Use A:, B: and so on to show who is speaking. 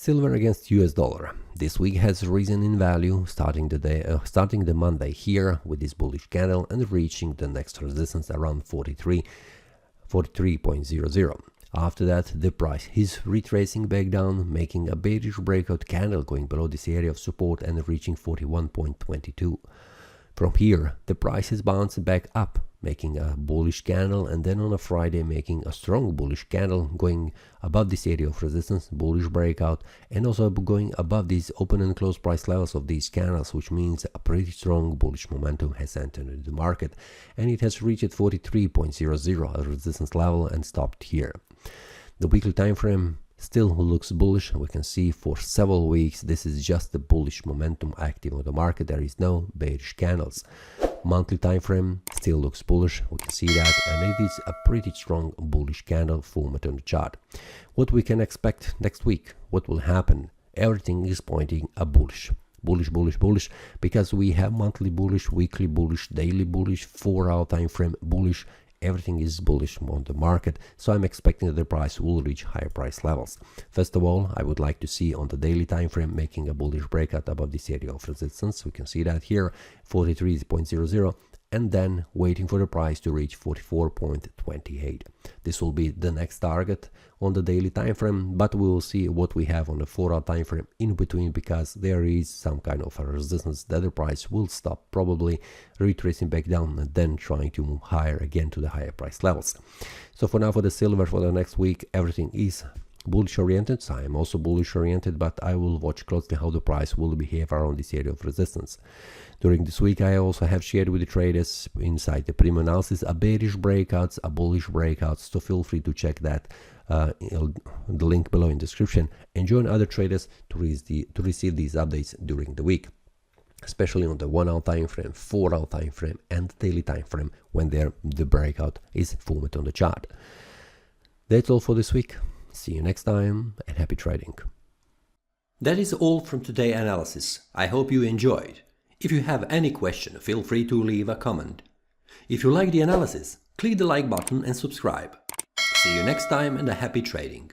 A: Silver against US dollar. This week has risen in value, starting the Monday here with this bullish candle and reaching the next resistance around 43.00. After that, the price is retracing back down, making a bearish breakout candle going below this area of support and reaching 41.22. From here, the price is bouncing back up, making a bullish candle, and then on a Friday making a strong bullish candle going above this area of resistance, bullish breakout, and also going above these open and close price levels of these candles, which means a pretty strong bullish momentum has entered into the market, and it has reached 43.00, a resistance level, and stopped here. The weekly time frame still looks bullish. We can see for several weeks this is just the bullish momentum active on the market. There is no bearish candles. Monthly time frame still looks bullish. We can see that, and it is a pretty strong bullish candle formed on the chart. What we can expect next week? What will happen? Everything is pointing a bullish, because we have monthly bullish, weekly bullish, daily bullish, 4-hour time frame bullish. Everything is bullish on the market, so I'm expecting that the price will reach higher price levels. First of all, I would like to see on the daily time frame making a bullish breakout above this area of resistance. We can see that here, 43.00, and then waiting for the price to reach 44.28. This will be the next target on the daily time frame, but we will see what we have on the 4-hour time frame in between, because there is some kind of a resistance that the price will stop, probably retracing back down and then trying to move higher again to the higher price levels. So for now, for the silver for the next week, everything is bullish oriented. So I am also bullish oriented, but I will watch closely how the price will behave around this area of resistance. During this week, I also have shared with the traders inside the premium analysis a bearish breakouts, a bullish breakouts, so feel free to check that, the link below in description, and join other traders to receive these updates during the week, especially on the 1-hour time frame, 4-hour time frame, and daily time frame when the breakout is formed on the chart. That's all for this week. See you next time, and happy trading.
B: That is all from today's analysis. I hope you enjoyed. If you have any question, feel free to leave a comment. If you like the analysis, click the like button and subscribe. See you next time, and a happy trading.